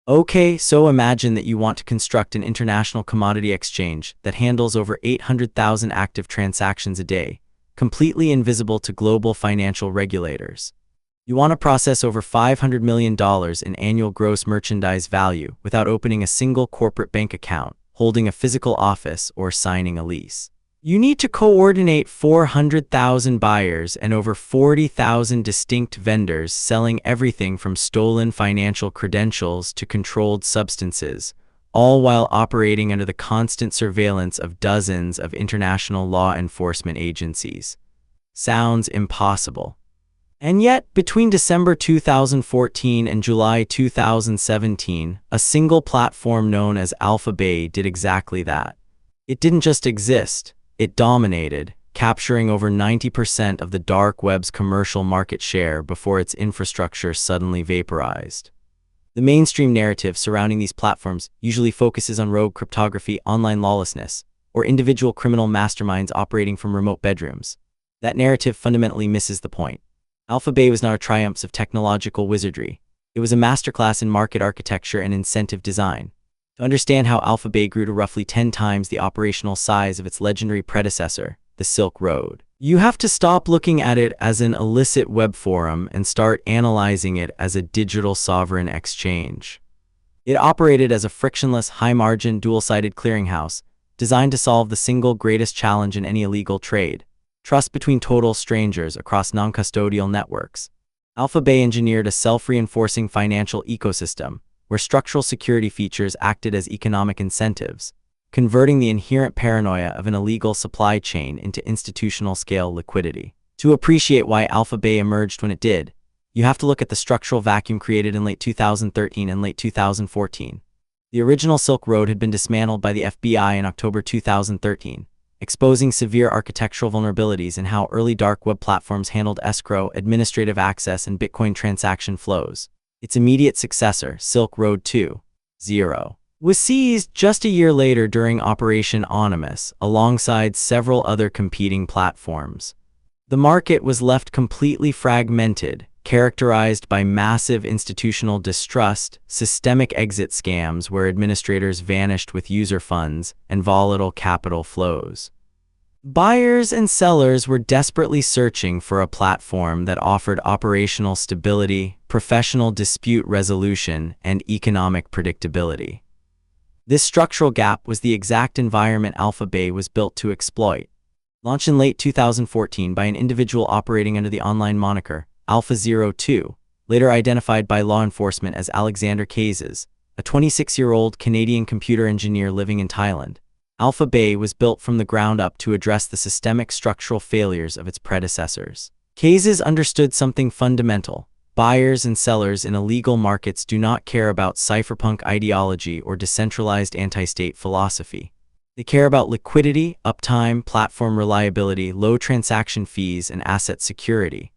Okay, so imagine that you want to construct an international commodity exchange that handles over 800,000 active transactions a day, completely invisible to global financial regulators. You want to process over $500 million in annual gross merchandise value without opening a single corporate bank account, holding a physical office, or signing a lease. You need to coordinate 400,000 buyers and over 40,000 distinct vendors selling everything from stolen financial credentials to controlled substances, all while operating under the constant surveillance of dozens of international law enforcement agencies. Sounds impossible. And yet, between December 2014 and July 2017, a single platform known as AlphaBay did exactly that. It didn't just exist. It dominated, capturing over 90% of the dark web's commercial market share before its infrastructure suddenly vaporized. The mainstream narrative surrounding these platforms usually focuses on rogue cryptography, online lawlessness, or individual criminal masterminds operating from remote bedrooms. That narrative fundamentally misses the point. AlphaBay was not a triumph of technological wizardry. It was a masterclass in market architecture and incentive design. To understand how AlphaBay grew to roughly 10 times the operational size of its legendary predecessor, the Silk Road, you have to stop looking at it as an illicit web forum and start analyzing it as a digital sovereign exchange. It operated as a frictionless, high-margin, dual-sided clearinghouse designed to solve the single greatest challenge in any illegal trade: trust between total strangers across non-custodial networks. AlphaBay engineered a self-reinforcing financial ecosystem where structural security features acted as economic incentives, converting the inherent paranoia of an illegal supply chain into institutional-scale liquidity. To appreciate why AlphaBay emerged when it did, you have to look at the structural vacuum created in late 2013 and late 2014. The original Silk Road had been dismantled by the FBI in October 2013, exposing severe architectural vulnerabilities in how early dark web platforms handled escrow, administrative access, and Bitcoin transaction flows. Its immediate successor, Silk Road 2.0, was seized just a year later during Operation Onimus, alongside several other competing platforms. The market was left completely fragmented, characterized by massive institutional distrust, systemic exit scams where administrators vanished with user funds, and volatile capital flows. Buyers and sellers were desperately searching for a platform that offered operational stability, professional dispute resolution, and economic predictability. This structural gap was the exact environment AlphaBay was built to exploit. Launched in late 2014 by an individual operating under the online moniker Alpha02, later identified by law enforcement as Alexander Cases, a 26-year-old Canadian computer engineer living in Thailand, AlphaBay was built from the ground up to address the systemic structural failures of its predecessors. Cases understood something fundamental. Buyers and sellers in illegal markets do not care about cypherpunk ideology or decentralized anti-state philosophy. They care about liquidity, uptime, platform reliability, low transaction fees, and asset security.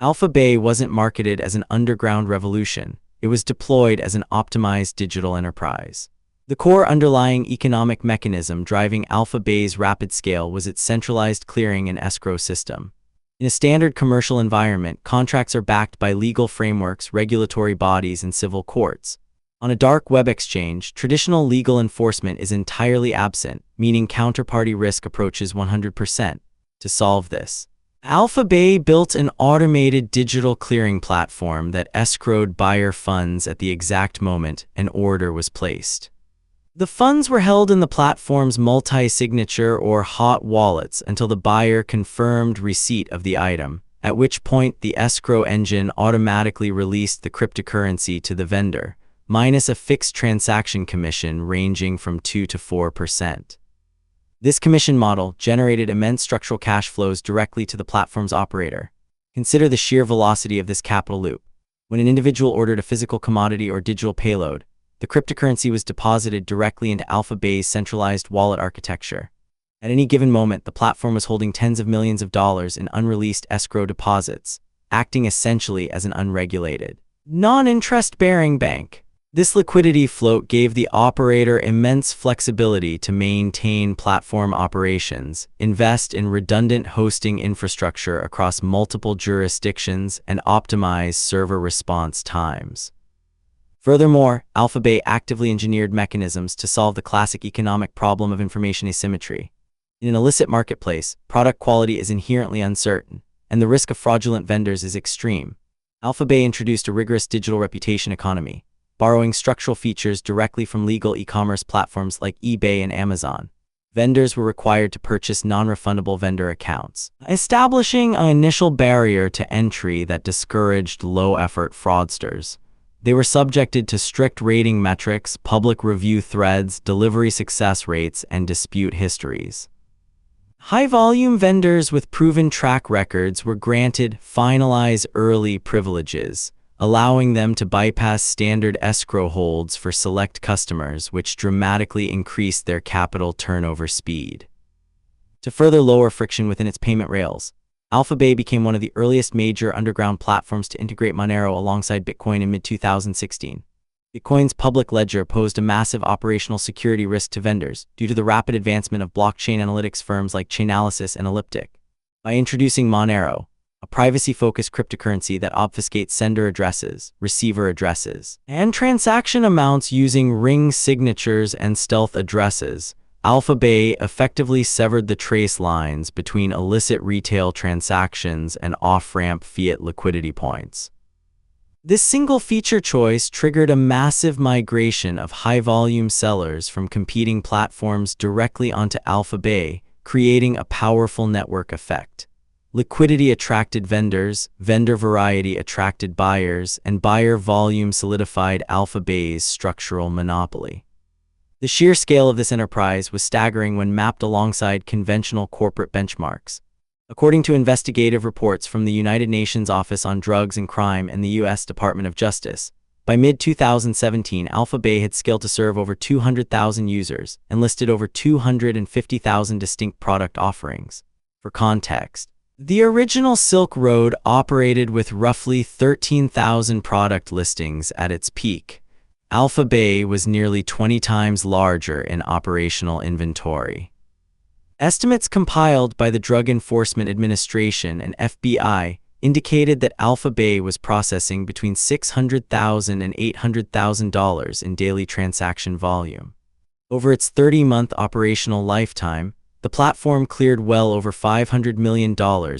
AlphaBay wasn't marketed as an underground revolution. It was deployed as an optimized digital enterprise. The core underlying economic mechanism driving AlphaBay's rapid scale was its centralized clearing and escrow system. In a standard commercial environment, contracts are backed by legal frameworks, regulatory bodies, and civil courts. On a dark web exchange, traditional legal enforcement is entirely absent, meaning counterparty risk approaches 100%. To solve this, AlphaBay built an automated digital clearing platform that escrowed buyer funds at the exact moment an order was placed. The funds were held in the platform's multi-signature or hot wallets until the buyer confirmed receipt of the item, at which point the escrow engine automatically released the cryptocurrency to the vendor, minus a fixed transaction commission ranging from 2 to 4%. This commission model generated immense structural cash flows directly to the platform's operator. Consider the sheer velocity of this capital loop. When an individual ordered a physical commodity or digital payload, the cryptocurrency was deposited directly into AlphaBay's centralized wallet architecture. At any given moment, the platform was holding tens of millions of dollars in unreleased escrow deposits, acting essentially as an unregulated, non-interest-bearing bank. This liquidity float gave the operator immense flexibility to maintain platform operations, invest in redundant hosting infrastructure across multiple jurisdictions, and optimize server response times. Furthermore, AlphaBay actively engineered mechanisms to solve the classic economic problem of information asymmetry. In an illicit marketplace, product quality is inherently uncertain, and the risk of fraudulent vendors is extreme. AlphaBay introduced a rigorous digital reputation economy, borrowing structural features directly from legal e-commerce platforms like eBay and Amazon. Vendors were required to purchase non-refundable vendor accounts, establishing an initial barrier to entry that discouraged low-effort fraudsters. They were subjected to strict rating metrics, public review threads, delivery success rates, and dispute histories. High-volume vendors with proven track records were granted finalize early privileges, allowing them to bypass standard escrow holds for select customers, which dramatically increased their capital turnover speed. To further lower friction within its payment rails, AlphaBay became one of the earliest major underground platforms to integrate Monero alongside Bitcoin in mid-2016. Bitcoin's public ledger posed a massive operational security risk to vendors due to the rapid advancement of blockchain analytics firms like Chainalysis and Elliptic. By introducing Monero, a privacy-focused cryptocurrency that obfuscates sender addresses, receiver addresses, and transaction amounts using ring signatures and stealth addresses, AlphaBay effectively severed the trace lines between illicit retail transactions and off-ramp fiat liquidity points. This single feature choice triggered a massive migration of high-volume sellers from competing platforms directly onto AlphaBay, creating a powerful network effect. Liquidity attracted vendors, vendor variety attracted buyers, and buyer volume solidified AlphaBay's structural monopoly. The sheer scale of this enterprise was staggering when mapped alongside conventional corporate benchmarks. According to investigative reports from the United Nations Office on Drugs and Crime and the U.S. Department of Justice, by mid-2017, AlphaBay had scaled to serve over 200,000 users and listed over 250,000 distinct product offerings. For context, the original Silk Road operated with roughly 13,000 product listings at its peak. AlphaBay was nearly 20 times larger in operational inventory. Estimates compiled by the Drug Enforcement Administration and FBI indicated that AlphaBay was processing between $600,000 and $800,000 in daily transaction volume. Over its 30-month operational lifetime, the platform cleared well over $500 million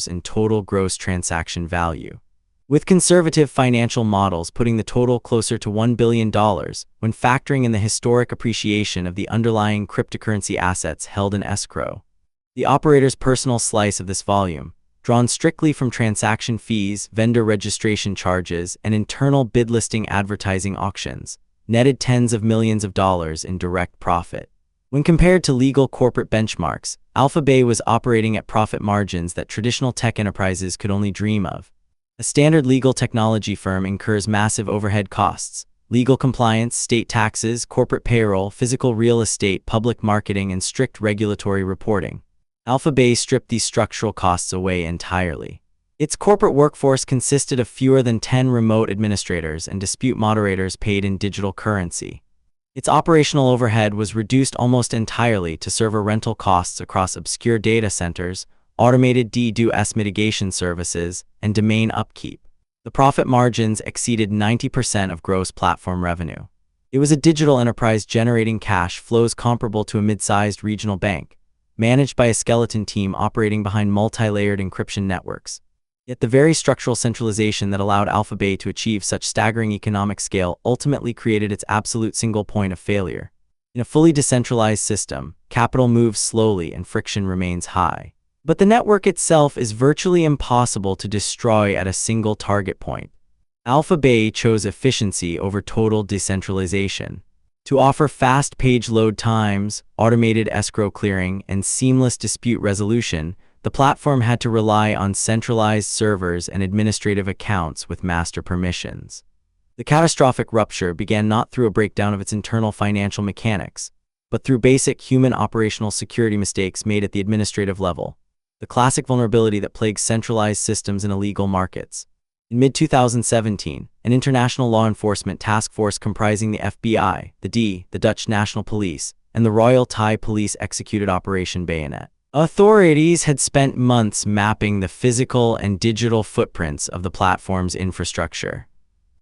in total gross transaction value, with conservative financial models putting the total closer to $1 billion when factoring in the historic appreciation of the underlying cryptocurrency assets held in escrow. The operator's personal slice of this volume, drawn strictly from transaction fees, vendor registration charges, and internal bid listing advertising auctions, netted tens of millions of dollars in direct profit. When compared to legal corporate benchmarks, AlphaBay was operating at profit margins that traditional tech enterprises could only dream of. A standard legal technology firm incurs massive overhead costs: legal compliance, state taxes, corporate payroll, physical real estate, public marketing, and strict regulatory reporting. AlphaBay stripped these structural costs away entirely. Its corporate workforce consisted of fewer than 10 remote administrators and dispute moderators paid in digital currency. Its operational overhead was reduced almost entirely to server rental costs across obscure data centers, automated DDoS mitigation services, and domain upkeep. The profit margins exceeded 90% of gross platform revenue. It was a digital enterprise generating cash flows comparable to a mid-sized regional bank, managed by a skeleton team operating behind multi-layered encryption networks. Yet the very structural centralization that allowed AlphaBay to achieve such staggering economic scale ultimately created its absolute single point of failure. In a fully decentralized system, capital moves slowly and friction remains high. But the network itself is virtually impossible to destroy at a single target point. AlphaBay chose efficiency over total decentralization. To offer fast page load times, automated escrow clearing, and seamless dispute resolution, the platform had to rely on centralized servers and administrative accounts with master permissions. The catastrophic rupture began not through a breakdown of its internal financial mechanics, but through basic human operational security mistakes made at the administrative level, the classic vulnerability that plagues centralized systems in illegal markets. In mid-2017, an international law enforcement task force comprising the FBI, the Dutch National Police, and the Royal Thai Police executed Operation Bayonet. Authorities had spent months mapping the physical and digital footprints of the platform's infrastructure.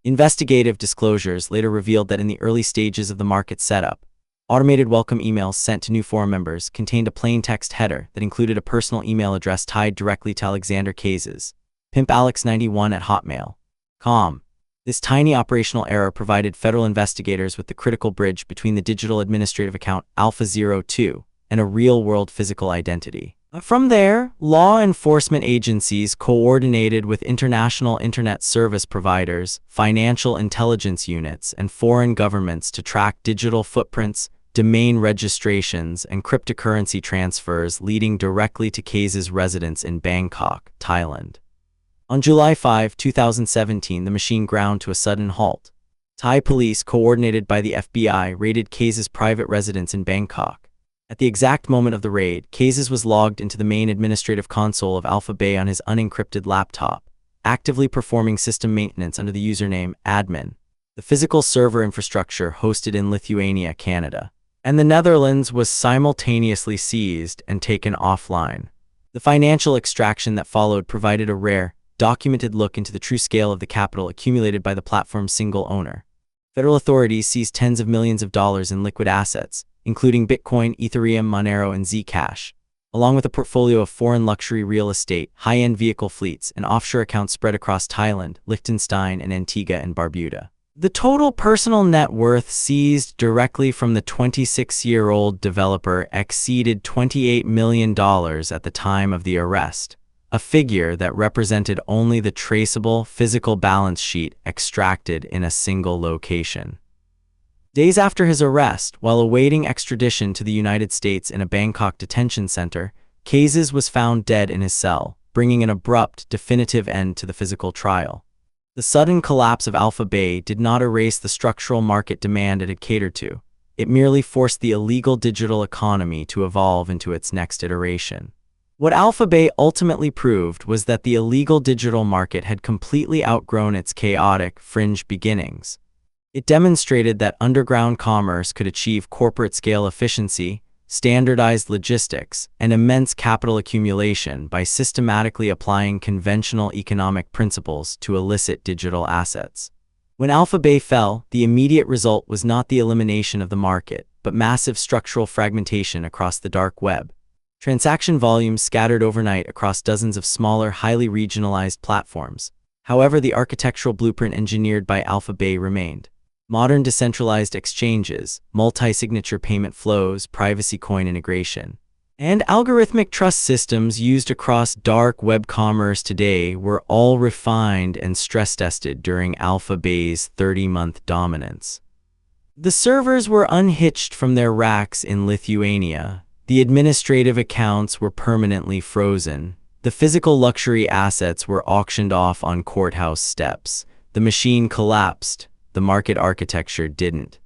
Investigative disclosures later revealed that in the early stages of the market setup, automated welcome emails sent to new forum members contained a plain text header that included a personal email address tied directly to Alexander Case's pimpalex91@hotmail.com. This tiny operational error provided federal investigators with the critical bridge between the digital administrative account Alpha02 and a real-world physical identity. From there, law enforcement agencies coordinated with international internet service providers, financial intelligence units, and foreign governments to track digital footprints, domain registrations, and cryptocurrency transfers leading directly to Case's residence in Bangkok, Thailand. On July 5, 2017, the machine ground to a sudden halt. Thai police, coordinated by the FBI, raided Case's private residence in Bangkok. At the exact moment of the raid, Cases was logged into the main administrative console of AlphaBay on his unencrypted laptop, actively performing system maintenance under the username admin. The physical server infrastructure hosted in Lithuania, Canada, and the Netherlands was simultaneously seized and taken offline. The financial extraction that followed provided a rare, documented look into the true scale of the capital accumulated by the platform's single owner. Federal authorities seized tens of millions of dollars in liquid assets, including Bitcoin, Ethereum, Monero, and Zcash, along with a portfolio of foreign luxury real estate, high-end vehicle fleets, and offshore accounts spread across Thailand, Liechtenstein, and Antigua and Barbuda. The total personal net worth seized directly from the 26-year-old developer exceeded $28 million at the time of the arrest, a figure that represented only the traceable physical balance sheet extracted in a single location. Days after his arrest, while awaiting extradition to the United States in a Bangkok detention center, Cases was found dead in his cell, bringing an abrupt, definitive end to the physical trial. The sudden collapse of AlphaBay did not erase the structural market demand it had catered to. It merely forced the illegal digital economy to evolve into its next iteration. What AlphaBay ultimately proved was that the illegal digital market had completely outgrown its chaotic, fringe beginnings. It demonstrated that underground commerce could achieve corporate-scale efficiency, standardized logistics, and immense capital accumulation by systematically applying conventional economic principles to illicit digital assets. When AlphaBay fell, the immediate result was not the elimination of the market, but massive structural fragmentation across the dark web. Transaction volumes scattered overnight across dozens of smaller, highly regionalized platforms. However, the architectural blueprint engineered by AlphaBay remained. Modern decentralized exchanges, multi-signature payment flows, privacy coin integration, and algorithmic trust systems used across dark web commerce today were all refined and stress-tested during AlphaBay's 30-month dominance. The servers were unhitched from their racks in Lithuania. The administrative accounts were permanently frozen. The physical luxury assets were auctioned off on courthouse steps. The machine collapsed. The market architecture didn't.